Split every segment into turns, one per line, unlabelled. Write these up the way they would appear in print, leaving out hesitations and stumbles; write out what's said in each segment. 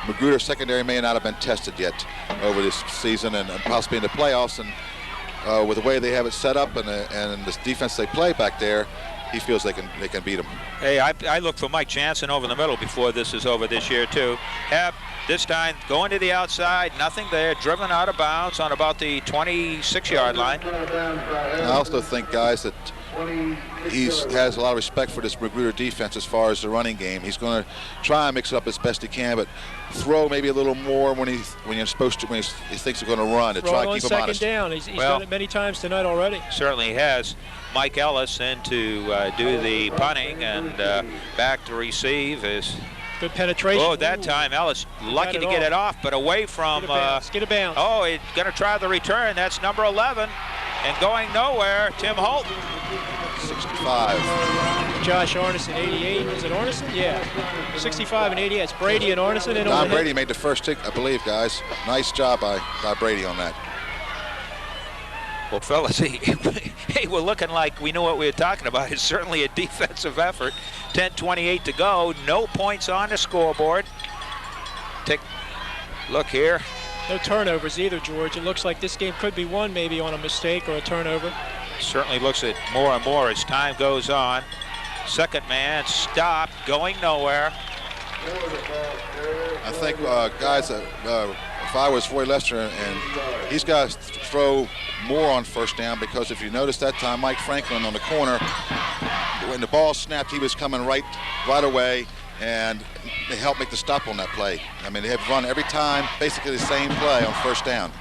Magruder secondary may not have been tested yet over this season, and possibly in the playoffs. And with the way they have it set up and the defense they play back there, he feels they can beat them.
Hey, I look for Mike Jansen over the middle before this is over this year too. Hebb this time going to the outside, nothing there, driven out of bounds on about the 26-yard line.
I also think, guys, that he has a lot of respect for this Magruder defense as far as the running game. He's going to try and mix it up as best he can, but throw maybe a little more when you're supposed to, when he thinks they're going to run, to try and keep him honest.
Second down. He's done it many times tonight already.
Certainly has. Mike Ellis in to do the punting, and back to receive is
good penetration.
Oh, that time Ellis lucky to get it off, but away from
get a bounce.
Oh, he's going to try the return. That's number 11, and going nowhere, Tim Holt.
65.
Josh Arneson, 88. Is it Arneson? Yeah. 65 and 88. It's Brady and Arneson.
Don Brady made the first kick, I believe, guys. Nice job by Brady on that.
Well, fellas, hey, we're looking like we knew what we were talking about. It's certainly a defensive effort. 10:28 to go. No points on the scoreboard. Take a look here.
No turnovers either, George. It looks like this game could be won maybe on a mistake or a turnover.
Certainly looks at more and more as time goes on. Second man stopped, going nowhere.
I think, guys, if I was Roy Lester, and he's got to throw more on first down, because if you notice that time, Mike Franklin on the corner, when the ball snapped, he was coming right away, and they helped make the stop on that play. I mean, they have run every time basically the same play on first down.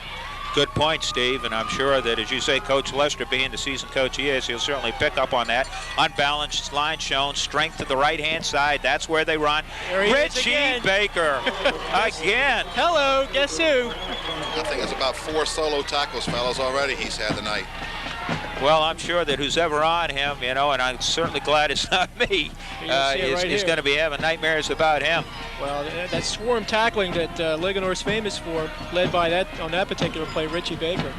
Good point, Steve, and I'm sure that, as you say, Coach Lester, being the season coach he is, he'll certainly pick up on that. Unbalanced line shown, strength to the right-hand side. That's where they run. Richie Baker again.
Hello, guess who?
I think it's about 4 solo tackles, fellas, already he's had tonight.
Well, I'm sure that who's ever on him, and I'm certainly glad it's not me, is going to be having nightmares about him.
Well, that swarm tackling that Linganore's famous for, led by on that particular play, Richie Baker.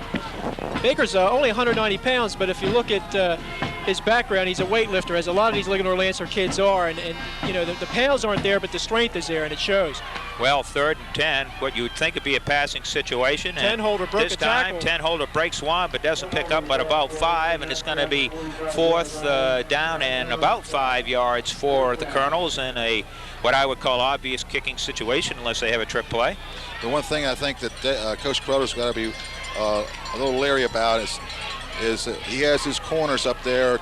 Baker's only 190 pounds, but if you look at his background, he's a weightlifter, as a lot of these Linganore Lancer kids are, and the pounds aren't there, but the strength is there, and it shows.
Well, 3rd and 10, what you would think would be a passing situation.
10-holder broke
this time, 10-holder breaks one, but doesn't pick up at about 5, and it's going to be 4th down and about 5 yards for the Colonels in what I would call obvious kicking situation, unless they have a trick play.
The one thing I think that Coach Crowder's got to be a little leery about is that he has his corners up there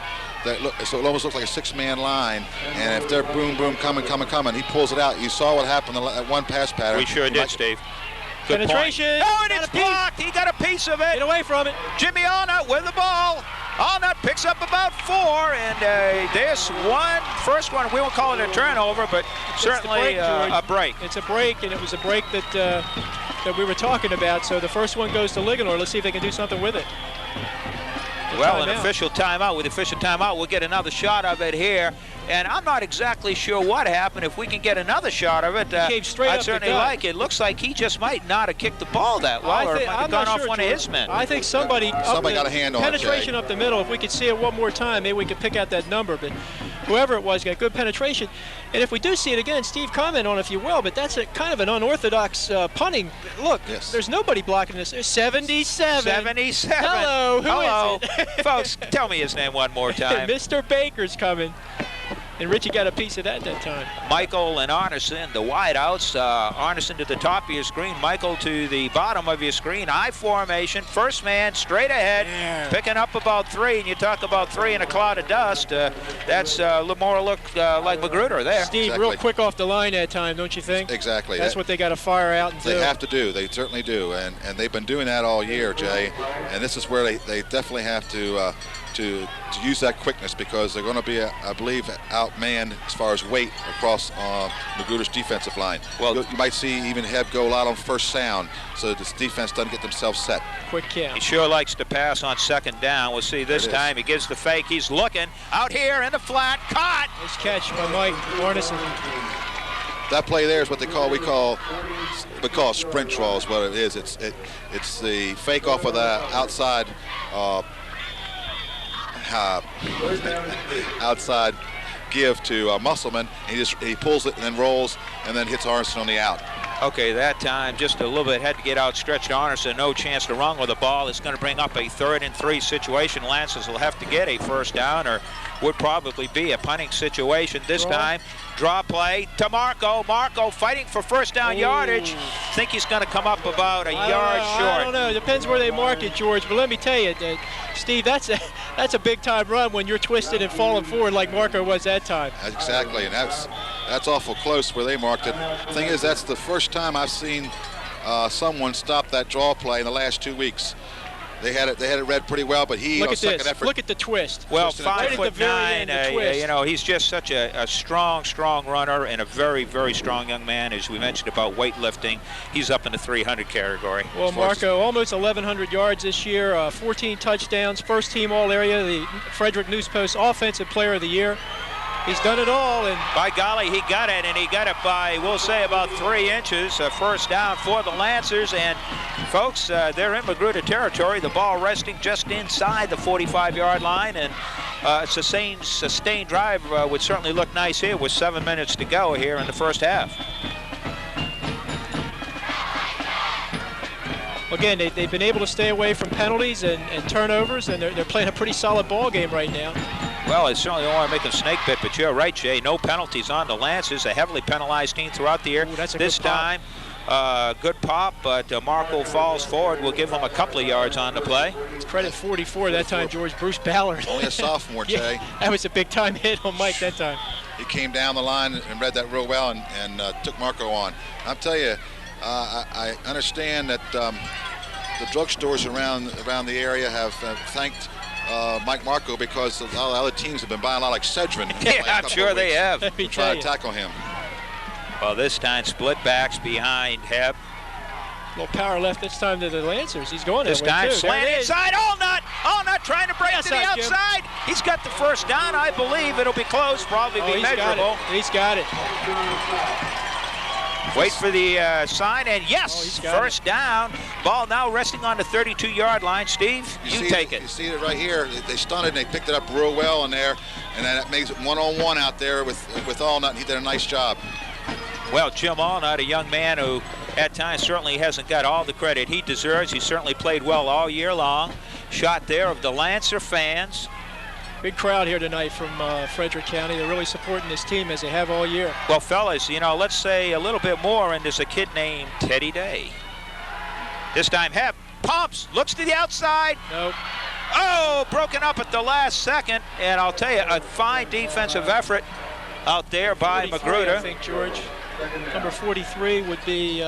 so it almost looks like a 6-man line, and if they're boom, coming, he pulls it out. You saw what happened at one pass pattern.
We sure did, Steve. Good
penetration.
Point. Oh, and it's blocked. He got a piece of it.
Get away from it.
Jimmy Allnut with the ball. Allnut picks up about 4, and this first one, we won't call it a turnover, but certainly a break.
It's a break, and it was a break that we were talking about. So the first one goes to Linganore. Let's see if they can do something with it.
Well, an official timeout. With official timeout, we'll get another shot of it here. And I'm not exactly sure what happened. If we can get another shot of it, I'd certainly like it. Looks like he just might not have kicked the ball that well, or might have gone off one of his men.
I think somebody
got a hand on it.
Penetration up the middle. If we could see it one more time, maybe we could pick out that number. But whoever it was got good penetration. And if we do see it again, Steve, comment on it if you will, but that's kind of an unorthodox punting. Look, There's nobody blocking this. There's 77.
77.
Hello, who is it?
Folks, tell me his name one more time.
Mr. Baker's coming. And Richie got a piece of that time.
Michael and Arneson, the wideouts. Arneson to the top of your screen. Michael to the bottom of your screen. I formation. First man straight ahead. Picking up about 3. And you talk about 3 in a cloud of dust. That's a little more like Magruder there.
Steve, real quick off the line that time, don't you think?
Exactly.
That's what they got to fire out and do.
They have to do. They certainly do. And they've been doing that all year, Jay. And this is where they definitely have to use that quickness, because they're going to be, I believe, outmanned as far as weight across Magruder's defensive line. Well, you might see even Hebb go a lot on first sound, so this defense doesn't get themselves set.
Quick count.
He sure likes to pass on 2nd down. We'll see this time. He gives the fake. He's looking out here in the flat. Caught.
Nice catch by Mike Arneson.
That play there is what we call a sprint draw is what it is. It's the fake off of the outside give to Musselman. He pulls it and then rolls and then hits Arneson on the out.
Okay, that time just a little bit had to get outstretched. Arneson, no chance to run with the ball. It's going to bring up a 3rd and 3 situation. Lancers will have to get a first down, or would probably be a punting situation this time. Draw play to Marco. Marco fighting for first down yardage. Think he's going to come up about a yard short.
I don't know. It depends where they mark it, George. But let me tell you, Steve, that's a big time run when you're twisted and falling forward like Marco was that time.
Exactly, and that's awful close where they marked it. The thing is, that's the first time I've seen someone stop that draw play in the last 2 weeks. They had it read pretty well, but he,
look at
second
this.
effort.
Look at the twist.
Well,
Right at the very
5'9",
end, the twist.
you know, he's just such a strong runner and a very, very strong young man. As we mentioned about weightlifting, he's up in the 300 category.
Well, Marco, almost 1,100 yards this year, 14 touchdowns, first team All-Area, the Frederick News Post Offensive Player of the Year. He's done it all, and
by golly, he got it, and he got it by, we'll say, about 3 inches. A first down for the Lancers, and folks, they're in Magruder territory. The ball resting just inside the 45-yard line, and a sustained drive would certainly look nice here with 7 minutes to go here in the first half.
Again, they've been able to stay away from penalties and turnovers, and they're playing a pretty solid ball game right now.
Well, I certainly don't want to make them snake bit, but you're right, Jay. No penalties on the Lancers. A heavily penalized team throughout the year.
Ooh,
this time, good pop, but Marco falls forward. We'll give him a couple of yards on the play.
It's credit 44 that time, George. Bruce Ballard.
Only a sophomore, Jay.
Yeah, that was a big-time hit on Mike that time.
He came down the line and read that real well and took Marco on. I'll tell you, I understand that the drugstores around the area have thanked Mike Marco because a lot of other teams have been buying a lot like Cedrin.
Yeah, I'm sure they have.
Let me
Try
tell
to
you.
tackle him.
Well, this time split backs behind Heb.
A little power left this time to the Lancers. He's going
This
that way,
time
too.
slant
There it is.
inside. Allnut trying to break to the
Outside, Jim.
outside. He's got the first down, I believe. It'll be close, probably be
He's
measurable.
got it. He's got it.
Wait for the sign, and yes, first down. Ball now resting on the 32-yard line. Steve, you take it.
You see it right here. They stunned it, and they picked it up real well in there, and then that makes it one-on-one out there with Allnut, and he did a nice job.
Well, Jim Allnut, a young man who at times certainly hasn't got all the credit he deserves. He certainly played well all year long. Shot there of the Lancer fans.
Big crowd here tonight from Frederick County. They're really supporting this team as they have all year.
Well, fellas, you know, let's say a little bit more, and there's a kid named Teddy Day. This time, Heb pumps, looks to the outside.
Nope.
Oh, broken up at the last second, and I'll tell you, a fine defensive effort out there by
43,
Magruder.
I think, George. Number 43 would be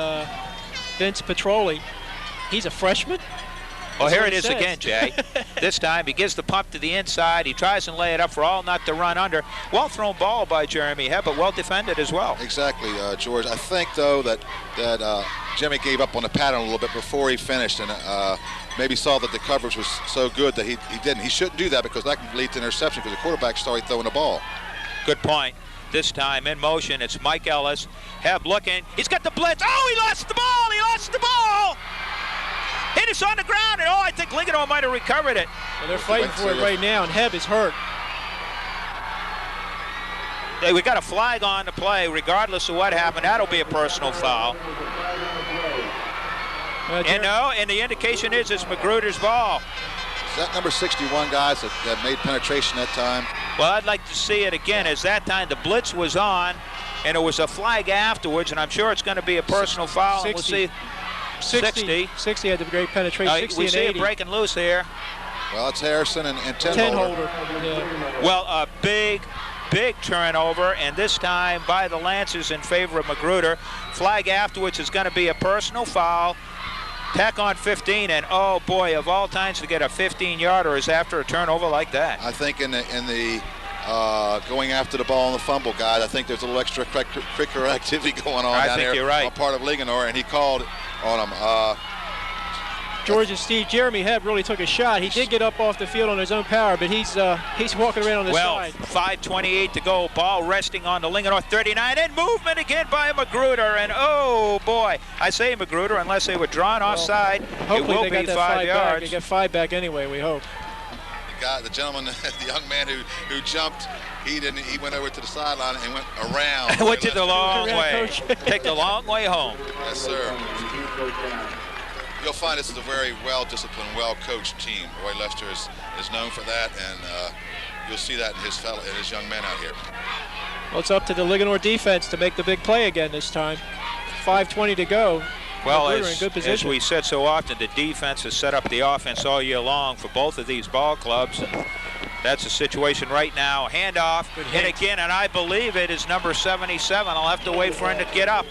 Vince Petroli. He's a freshman.
Well, here
what
it
it
is
says.
again, Jay. This time he gives the pump to the inside. He tries and lay it up for Allnut to run under. Well thrown ball by Jeremy Heb, but well defended as well.
Exactly, George. I think, though, that Jimmy gave up on the pattern a little bit before he finished, and maybe saw that the coverage was so good that he didn't. He shouldn't do that because that can lead to interception because the quarterback started throwing the ball.
Good point. This time in motion, it's Mike Ellis. Heb looking. He's got the blitz. Oh, he lost the ball. He lost the ball. It is on the ground, and I think Linganore might have recovered it.
Well, they're fighting for it right now, and Heb is hurt.
We got a flag on the play, regardless of what happened. That'll be a personal foul. And the indication is it's Magruder's ball.
Is that number 61 guys that made penetration that time?
Well, I'd like to see it again, as that time the blitz was on, and it was a flag afterwards, and I'm sure it's going to be a personal foul.
60.
And we'll see.
60 had the great penetration. 60
we
and
see
80.
it breaking loose here.
Well, it's Harrison and Ten
10
Holder.
holder. Yeah.
Well, a big turnover, and this time by the Lancers in favor of Magruder. Flag afterwards is going to be a personal foul. Tack on 15, and oh boy, of all times to get a 15-yarder is after a turnover like that.
I think in the going after the ball on the fumble, guys, I think there's a little extracurricular activity going on down there.
You're right.
On part of Linganore, and he called on him.
George and Steve, Jeremy Heb really took a shot. He did get up off the field on his own power, but he's walking around on the side.
5:28 to go. Ball resting on the Linganore 39, and movement again by Magruder. And oh boy, I say Magruder, unless they were drawn offside, it will be 5 yards.
They got 5 back anyway, we hope.
The gentleman, the young man who jumped, He didn't. He went over to the sideline and went around.
Went to the long
Yeah,
way.
Coach.
Take the long way home.
Yes, sir. You'll find this is a very well-disciplined, well-coached team. Roy Lester is known for that, and you'll see that in his young men out here.
Well, it's up to the Linganore defense to make the big play again this time. 5:20 to go.
Well,
Magruder in good
as
position.
we said so often, the defense has set up the offense all year long for both of these ball clubs. And that's the situation right now. Handoff, hit again, and I believe it is number 77. I'll have to wait for him to get up.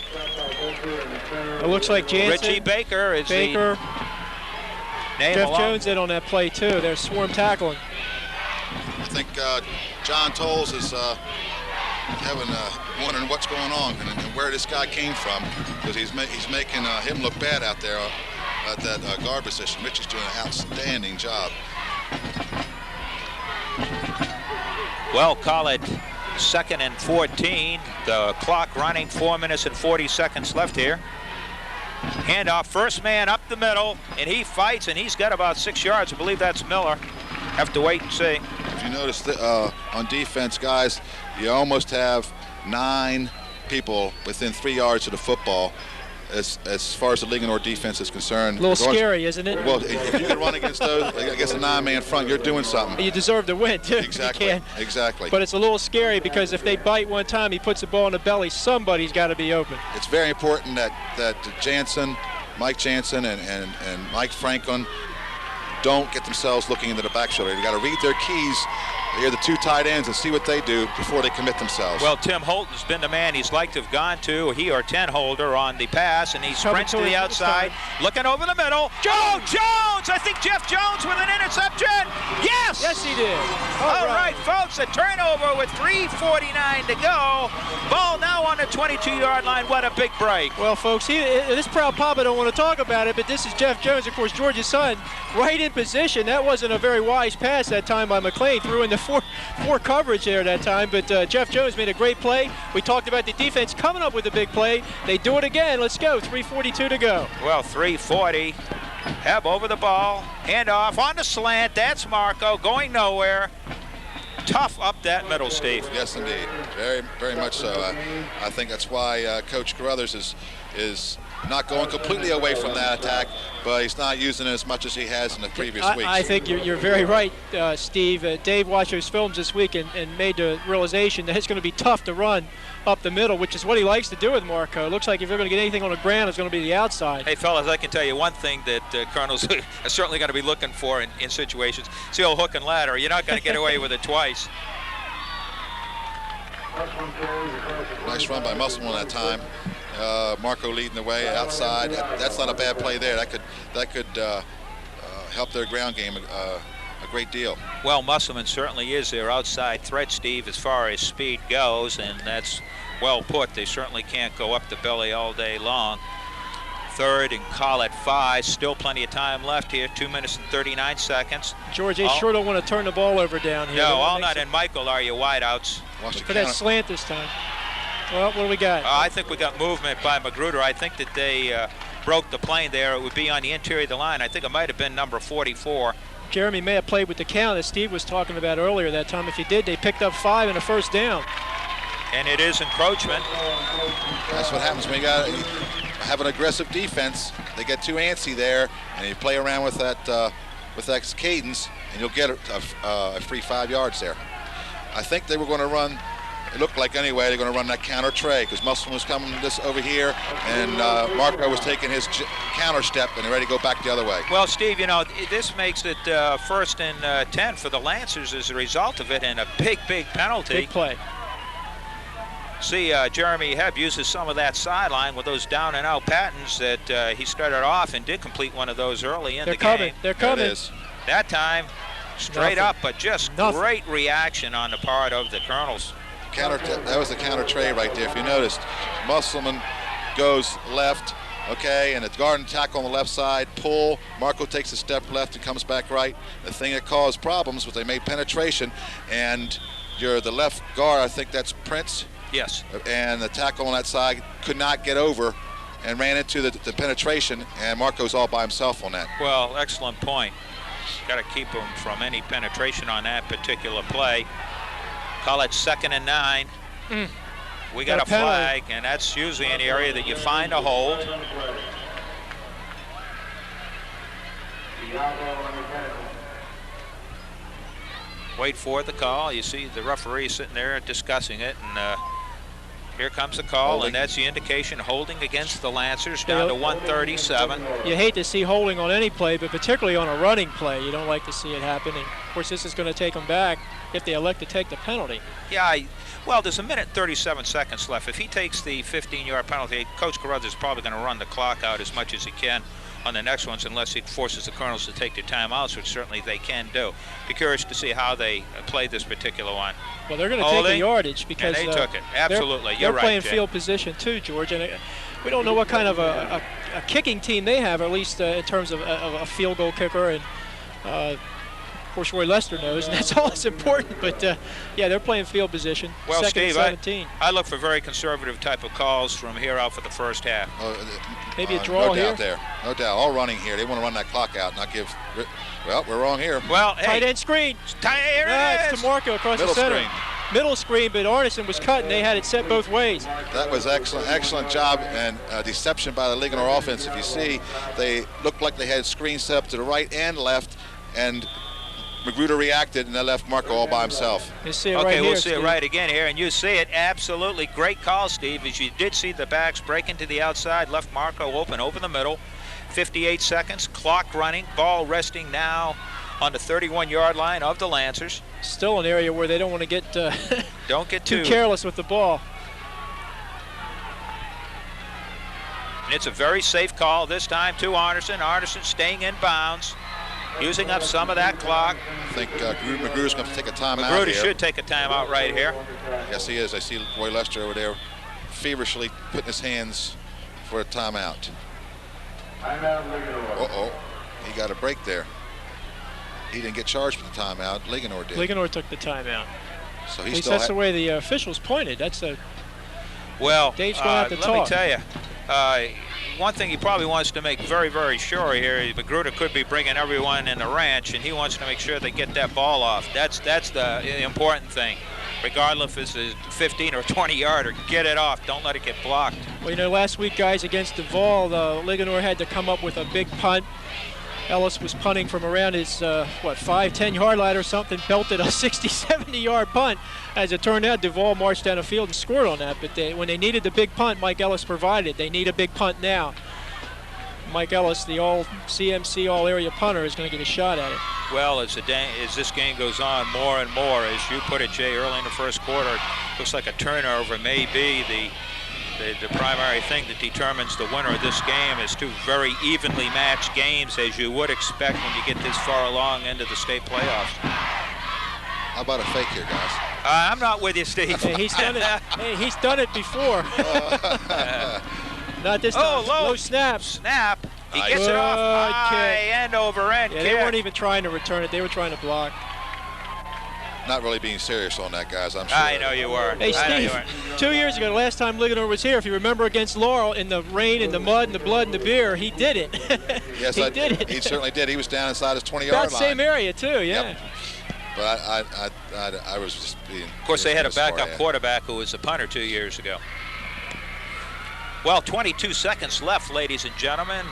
It looks like Jansen,
Richie Baker is
Baker,
the name
Jeff
along.
Jones in on that play too. They're swarm tackling.
I think John Tolles is wondering what's going on and where this guy came from, because he's making him look bad out there at that guard position. Richie's doing an outstanding job.
Well, call it 2nd and 14. The clock running, 4 minutes and 40 seconds left here. Handoff, first man up the middle, and he fights, and he's got about 6 yards. I believe that's Miller. Have to wait and see.
If you notice on defense, guys, you almost have 9 people within 3 yards of the football. As far as the Linganore defense is concerned.
A little scary, isn't it?
Well, if you can run against those, against a 9-man front, you're doing something.
You deserve to win, too.
Exactly.
You can.
Exactly.
But it's a little scary because if they bite one time, he puts the ball in the belly, somebody's got to be open.
It's very important that Jansen, Mike Jansen, and Mike Franklin don't get themselves looking into the back shoulder. You got to read their keys. Hear the 2 tight ends and see what they do before they commit themselves.
Well, Tim Holton's been the man he's liked to have gone to. He or 10 holder on the pass, and he sprints to the outside, looking over the middle. Joe Jones! I think Jeff Jones with an interception. Yes!
Yes, he did.
All right, folks, a turnover with 3:49 to go. Ball now on the 22-yard line. What a big break.
Well, folks, this proud papa don't want to talk about it, but this is Jeff Jones, of course, George's son, right in position. That wasn't a very wise pass that time by McLean. Threw in the four coverage there that time, but Jeff Jones made a great play. We talked about the defense coming up with a big play. They do it again. Let's go. 3:42 to go.
Well, 3:40. Heb over the ball. Handoff on the slant. That's Marco going nowhere. Tough up that middle, Steve.
Yes, indeed. Very, very much so. I think that's why Coach Carruthers is not going completely away from that attack, but he's not using it as much as he has in the previous weeks.
I think you're very right, Steve. Dave watched those films this week and made the realization that it's going to be tough to run up the middle, which is what he likes to do with Marco. It looks like if you're going to get anything on the ground, it's going to be the outside.
Hey, fellas, I can tell you one thing that Colonels are certainly going to be looking for in situations. It's the old hook and ladder. You're not going to get away with it twice.
Nice run by Musselman that time. Marco leading the way outside. That's not a bad play there. That could help their ground game a great deal.
Well, Musselman certainly is their outside threat, Steve, as far as speed goes, and that's well put. They certainly can't go up the belly all day long. 3rd and call it 5. Still plenty of time left here. 2 minutes and 39 seconds.
George, they sure don't want to turn the ball over down here.
No, all not in Michael are your wideouts.
For that slant this time. Well, what do we got?
I think we got movement by Magruder. I think that they broke the plane there. It would be on the interior of the line. I think it might have been number 44.
Jeremy may have played with the count, as Steve was talking about earlier that time. If he did, they picked up 5 and a first down.
And it is encroachment.
That's what happens when you have an aggressive defense. They get too antsy there, and you play around with that cadence, and you'll get a free 5 yards there. I think they were going to run. It looked like anyway they're going to run that counter tray because Musselman was coming this over here, and Marco was taking his counter step and they're ready to go back the other way.
Well, Steve, you know, this makes it 1st and 10 for the Lancers as a result of it, and a big penalty.
Big play.
See, Jeremy Hebb uses some of that sideline with those down and out patterns that he started off and did complete one of those early in the game.
They're coming.
There it is.
That time, straight up, but just great reaction on the part of the Colonels.
That was the counter tray right there. If you noticed, Musselman goes left, okay, and it's guard and tackle on the left side, pull. Marco takes a step left and comes back right. The thing that caused problems was they made penetration, and the left guard, I think that's Prince.
Yes.
And the tackle on that side could not get over and ran into the penetration, and Marco's all by himself on that.
Well, excellent point. Got to keep him from any penetration on that particular play. Call it 2nd and 9. We got a flag, and that's usually an area that you find a hold. Wait for the call. You see the referee sitting there discussing it, and here comes the call, holding. And that's the indication holding against the Lancers down to 137.
You hate to see holding on any play, but particularly on a running play, you don't like to see it happen. And of course, this is going to take them back if they elect to take the penalty.
Yeah, well, there's a minute and 37 seconds left. If he takes the 15-yard penalty, Coach Carruthers is probably going to run the clock out as much as he can on the next ones, unless he forces the Colonels to take their timeouts, which certainly they can do. Be curious to see how they play this particular one.
Well, they're going to take the yardage because
they took it. Absolutely,
they're
right,
playing
Jay.
Field position too, George, and we don't know what kind of a kicking team they have, at least in terms of a field goal kicker, and of course Roy Lester knows, and that's all that's important. But yeah, they're playing field position.
Well,
2nd
Steve,
and 17.
I look for very conservative type of calls from here out for the first half.
Maybe a draw here.
No doubt there. No doubt. All running here. They want to run that clock out, not give. Well, we're wrong here.
Well, hey.
Tight end screen.
Here it
is. It's DeMarco across
Middle
the center.
Screen.
Middle screen, but Arneson was cut, and they had it set both ways.
That was excellent job and deception by the Linganore offense. If you see, they looked like they had screens set up to the right and left, and Magruder reacted, and they left Marco all by himself.
You see it
okay,
right
we'll
here,
see
Steve.
it right again here, and you see it. Absolutely great call, Steve, as you did see the backs break into the outside, left Marco open over the middle. 58 seconds, clock running, ball resting now on the 31-yard line of the Lancers.
Still an area where they don't want to get
don't get
too careless with the ball.
And it's a very safe call this time to Arneson. Arneson staying in bounds, using up some of that clock.
I think Magruder's going to take a timeout here.
Magruder should take a timeout right here.
Yes, he is. I see Roy Lester over there feverishly putting his hands for a timeout. Uh-oh. He got a break there. He didn't get charged with the timeout. Linganore did.
Linganore took the timeout.
So
at least that's the way the officials pointed. That's a.
Well,
Dave's going to have to
let me tell you, one thing he probably wants to make very, very sure here, Magruder could be bringing everyone in the ranch, and he wants to make sure they get that ball off. That's the important thing. Regardless if it's a 15 or 20-yarder, get it off. Don't let it get blocked.
Well, you know, last week, guys, against Duval, Linganore had to come up with a big punt. Ellis was punting from around his, 5-10-yard line or something, belted a 60, 70-yard punt. As it turned out, Duval marched down the field and scored on that. But when they needed the big punt, Mike Ellis provided. They need a big punt now. Mike Ellis, the all-CMC, all-area punter, is going to get a shot at it.
Well, as this game goes on more and more, as you put it, Jay, early in the first quarter, looks like a turnover may be the primary thing that determines the winner of this game. Is two very evenly matched games, as you would expect when you get this far along into the state playoffs.
How about a fake here, guys?
I'm not with you, Steve.
Hey, he's done it. Hey, he's done it before. Not this time.
Oh, low
snap.
Snap. He gets it off high end over end.
Yeah, they weren't even trying to return it. They were trying to block.
Not really being serious on that, guys, I'm sure.
I know you were.
Hey, Steve, 2 years ago, the last time Linganore was here, if you remember, against Laurel, in the rain, in the mud, and the blood, and the beer, he did it.
Yes,
he did it.
He certainly did. He was down inside his 20-yard line.
That same area, too, yeah.
Yep. But I was just being...
Of course, they had a backup quarterback who was a punter 2 years ago. Well, 22 seconds left, ladies and gentlemen.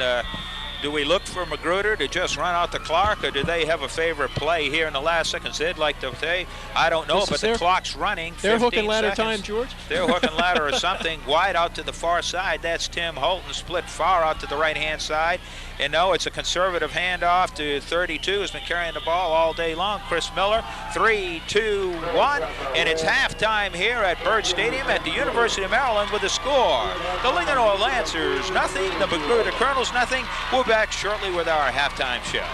Do we look for Magruder to just run out the clock, or do they have a favorite play here in the last seconds they'd like to say? I don't know, but the clock's running.
They're hook and ladder time, George.
They're hook and ladder or something. Wide out to the far side. That's Tim Holton, split far out to the right-hand side. And no, it's a conservative handoff to 32, who's been carrying the ball all day long. Chris Miller, 3, 2, 1. And it's halftime here at Byrd Stadium at the University of Maryland with a score. The Linganore Lancers, nothing. The Magruder Colonels, nothing. We're back shortly with our halftime show.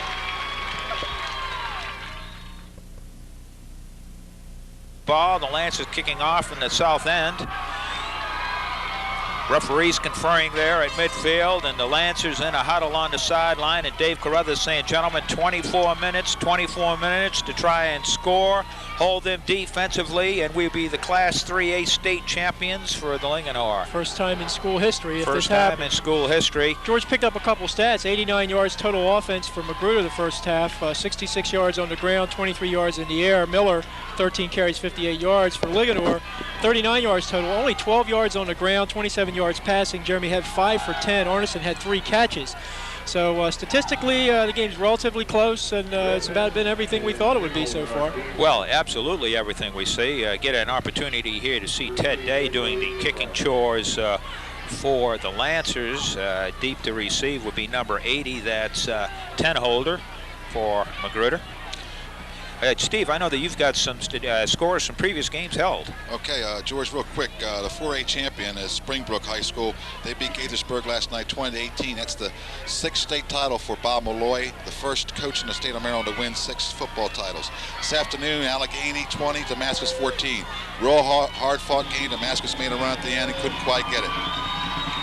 Ball, the Lancers kicking off from the south end. Referees conferring there at midfield, and the Lancers in a huddle on the sideline, and Dave Carruthers saying, gentlemen, 24 minutes to try and score, hold them defensively, and we'll be the Class 3A state champions for the Linganore.
First time in school history if
First
this
time
happens.
in school history.
George picked up a couple stats. 89 yards total offense for Magruder the first half, 66 yards on the ground, 23 yards in the air. Miller, 13 carries, 58 yards. For Linganore, 39 yards total, only 12 yards on the ground, 27 yards passing. Jeremy had 5 for 10. Arneson had 3 catches. So statistically, the game's relatively close, and it's about been everything we thought it would be so far.
Well, absolutely everything we see. Get an opportunity here to see Ted Day doing the kicking chores for the Lancers. Deep to receive would be number 80. That's 10 holder for Magruder. Steve, I know that you've got some scores from previous games held.
Okay, George, real quick. The 4A champion is Springbrook High School. They beat Gaithersburg last night 20-18. That's the 6th state title for Bob Malloy, the first coach in the state of Maryland to win 6 football titles. This afternoon, Allegheny 20, Damascus 14. Real hard-fought game. Damascus made a run at the end and couldn't quite get it.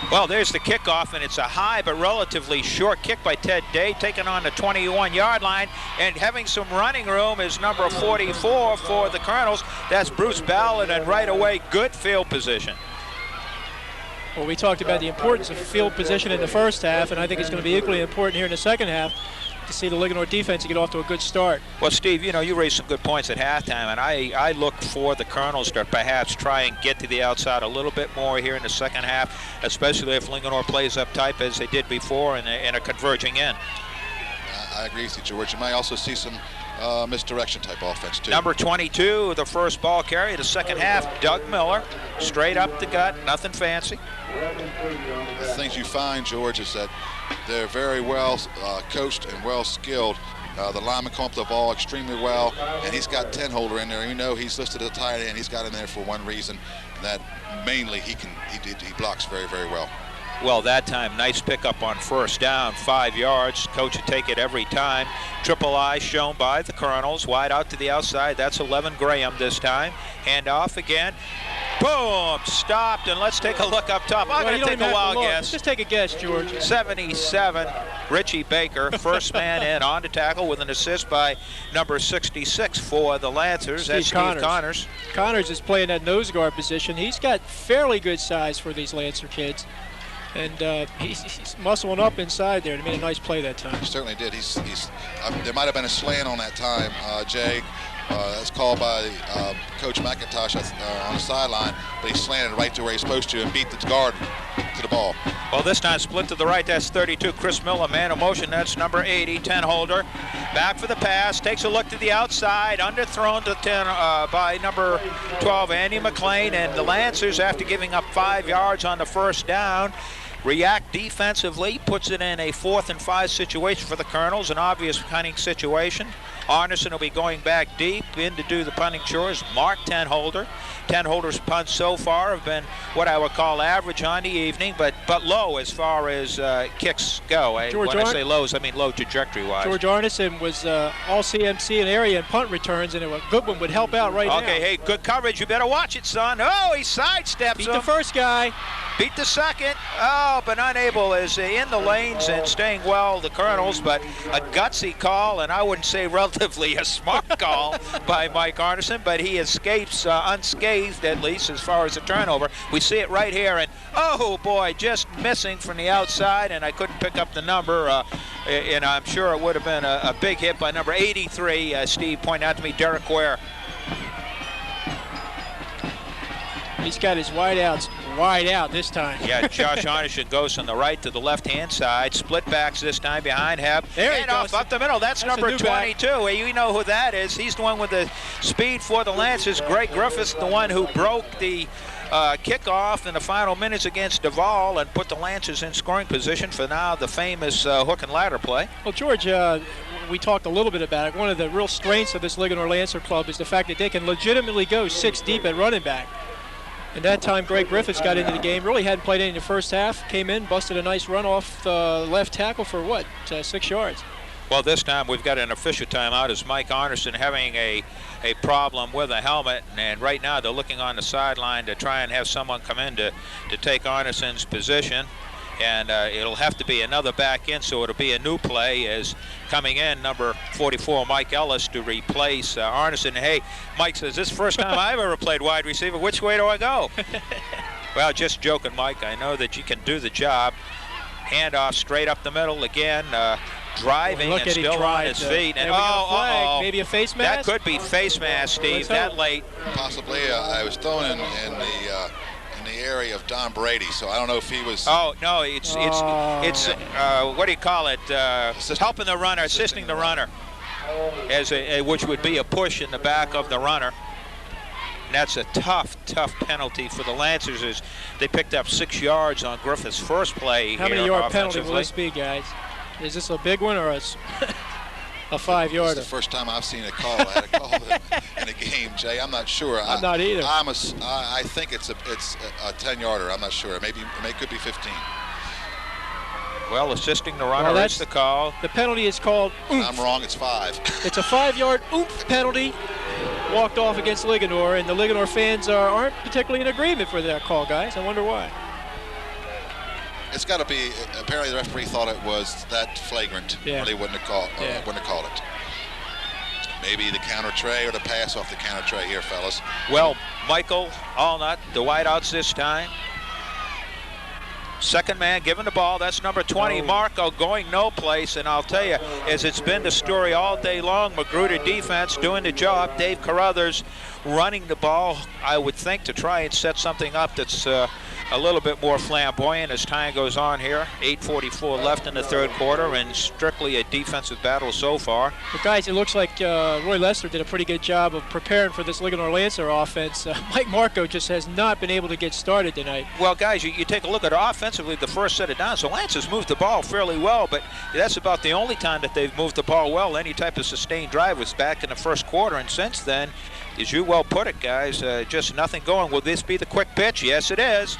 Well, there's the kickoff, and it's a high but relatively short kick by Ted Day, taken on the 21-yard line, and having some running room is number 44 for the Colonels. That's Bruce Ballard, and right away, good field position.
Well, we talked about the importance of field position in the first half, and I think it's going to be equally important here in the second half to see the Linganore defense get off to a good start.
Well, Steve, you know, you raised some good points at halftime, and I look for the Colonels to perhaps try and get to the outside a little bit more here in the second half, especially if Linganore plays up tight as they did before and are converging in.
I agree with you, George. You might also see some misdirection type offense, too.
Number 22, the first ball carry, the second half, Doug Miller, straight up the gut, nothing fancy.
The things you find, George, is that they're very well coached and well skilled. The lineman come up the ball extremely well, and he's got 10 holder in there. You know he's listed as a tight end. He's got in there for one reason, and that mainly he blocks very, very well.
Well, that time, nice pickup on first down, 5 yards. Coach would take it every time. Triple I shown by the Colonels. Wide out to the outside. That's 11 Graham this time. Hand off again. Boom! Stopped, and let's take a look up top. I'm going to take a wild guess.
Just take a guess, George.
77, Richie Baker, first man in on to tackle with an assist by number 66 for the Lancers. That's Steve Connors.
Connors is playing that nose guard position. He's got fairly good size for these Lancer kids. And he's muscling up inside there. He made a nice play that time.
He certainly did. There might have been a slant on that time, Jay. That's called by Coach McIntosh on the sideline, but he slanted right to where he's supposed to and beat the guard to the ball.
Well, this time split to the right. That's 32, Chris Miller, man of motion. That's number 80, 10 holder. Back for the pass, takes a look to the outside, underthrown to 10 by number 12, Andy McLean. And the Lancers, after giving up 5 yards on the first down, react defensively, puts it in a 4th and 5 situation for the Colonels, an obvious punting situation. Arneson will be going back deep in to do the punting chores. Mark 10 holder. 10 holders punts so far have been what I would call average on the evening, but low as far as kicks go. When I say lows, I mean low trajectory-wise.
George Arneson was all CMC in area and punt returns, and a good one would help out right now.
Okay, hey, good coverage. You better watch it, son. Oh, he sidesteps
Beat
him.
the first guy.
Beat the second. Oh, but unable is in the lanes and staying well, the Colonels, but a gutsy call, and I wouldn't say relatively a smart call by Mike Arneson, but he escapes unscathed, at least as far as the turnover. We see it right here, and oh boy, just missing from the outside, and I couldn't pick up the number, and I'm sure it would have been a big hit by number 83. Steve pointed out to me, Derek Ware.
He's got his wideouts wide out this time.
Yeah, Josh Arneson goes from the right to the left-hand side. Split backs this time behind Heb.
There he
goes. Up the middle. That's number 22. You know who that is. He's the one with the speed for the Lancers. Greg Griffiths, the one who broke the kickoff in the final minutes against Duval and put the Lancers in scoring position for now the famous hook and ladder play.
Well, George, we talked a little bit about it. One of the real strengths of this Linganore Lancer club is the fact that they can legitimately go 6 deep at running back. And that time, Greg Griffiths got into the game. Really hadn't played any in the first half. Came in, busted a nice run off the left tackle for what, 6 yards.
Well, this time we've got an official timeout as Mike Arneson having a problem with a helmet, and right now they're looking on the sideline to try and have someone come in to take Arneson's position. And it'll have to be another back in, so it'll be a new play as coming in number 44, Mike Ellis, to replace Arneson. Hey, Mike says, this is the first time I've ever played wide receiver. Which way do I go? Well, just joking, Mike. I know that you can do the job. Handoff straight up the middle again, driving and still on his feet. And
maybe a face mask?
That could be face mask, Steve, that late.
Possibly. I was thrown in the area of Don Brady, so I don't know if he was.
Oh no, it's what do you call it? Helping the runner, assisting the runner, as which would be a push in the back of the runner. And that's a tough penalty for the Lancers, as they picked up 6 yards on Griffith's first play.
How many yard penalty will this be, guys? Is this a big one or a 5-yarder?
This is the first time I've seen a call in a game, Jay. I'm not sure.
I'm not either.
I think it's a 10-yarder. I'm not sure. Maybe it could be 15.
Well, assisting the runner, that's the call.
The penalty is called oomph.
I'm wrong. It's 5.
It's a 5-yard oomph penalty. Walked off against Linganore, and the Linganore fans aren't particularly in agreement for that call, guys. I wonder why.
It's got to be. Apparently, the referee thought it was that flagrant, or they wouldn't have called it. Maybe the counter tray or the pass off the counter tray here, fellas.
Well, Michael Allnut, the wideouts this time. Second man giving the ball, that's number 20, Marco, going no place. And I'll tell you, as it's been the story all day long, Magruder defense doing the job. Dave Carruthers running the ball, I would think, to try and set something up that's a little bit more flamboyant as time goes on here. 8:44 left in the third quarter, and strictly a defensive battle so far.
But guys, it looks like Roy Lester did a pretty good job of preparing for this Linganore Lancer offense. Mike Marco just has not been able to get started tonight.
Well, guys, you take a look at offensively the first set of downs. So Lancers moved the ball fairly well, but that's about the only time that they've moved the ball well. Any type of sustained drive was back in the first quarter, and since then, as you well put it, guys, just nothing going. Will this be the quick pitch? Yes, it is.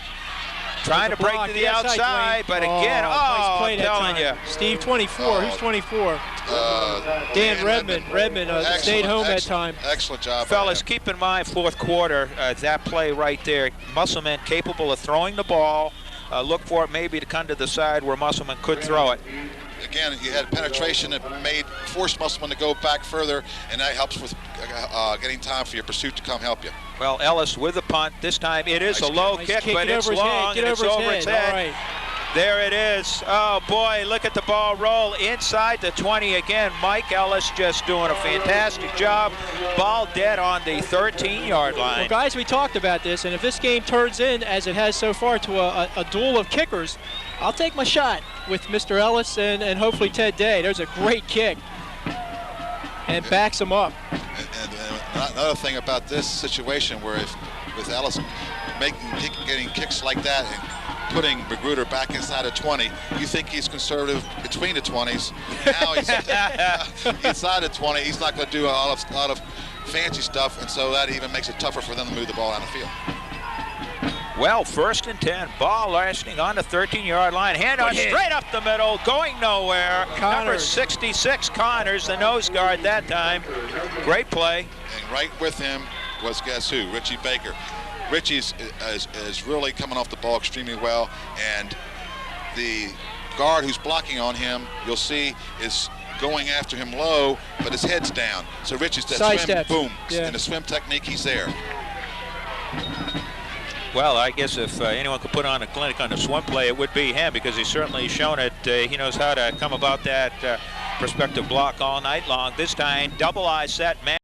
Trying to break to the outside, but again,
nice play
I'm telling you.
Steve, 24. Who's 24? Dan Redmond stayed home that time.
Excellent job.
Fellas, keep in mind, fourth quarter, that play right there, Musselman capable of throwing the ball. Look for it maybe to come to the side where Musselman could throw it.
Again, you had penetration that forced Musselman to go back further, and that helps with getting time for your pursuit to come help you.
Well, Ellis with the punt. This time it is a low kick, but it's long and it's over his head.
All right.
There it is. Oh, boy, look at the ball roll inside the 20 again. Mike Ellis just doing a fantastic job. Ball dead on the 13-yard line.
Well, guys, we talked about this, and if this game turns in, as it has so far, to a duel of kickers, I'll take my shot with Mr. Ellis and hopefully Ted Day. There's a great kick. And backs him up.
And another thing about this situation, where with Ellis getting kicks like that and putting Magruder back inside the 20, you think he's conservative between the 20s. Now he's inside the 20. He's not going to do a lot of fancy stuff, and so that even makes it tougher for them to move the ball down the field.
Well, 1st and 10, ball lasting on the 13-yard line. Handoff straight up the middle, going nowhere. Number 66, Connors, the nose guard that time. Great play.
And right with him was, guess who? Richie Baker. Richie's is really coming off the ball extremely well, and the guard who's blocking on him, you'll see, is going after him low, but his head's down. So Richie's that
Side
swim,
steps.
boom,
Yeah.
in the swim technique, he's there.
Well, I guess if anyone could put on a clinic on the swim play, it would be him, because he's certainly shown it. He knows how to come about that perspective block all night long. This time, double eye set man.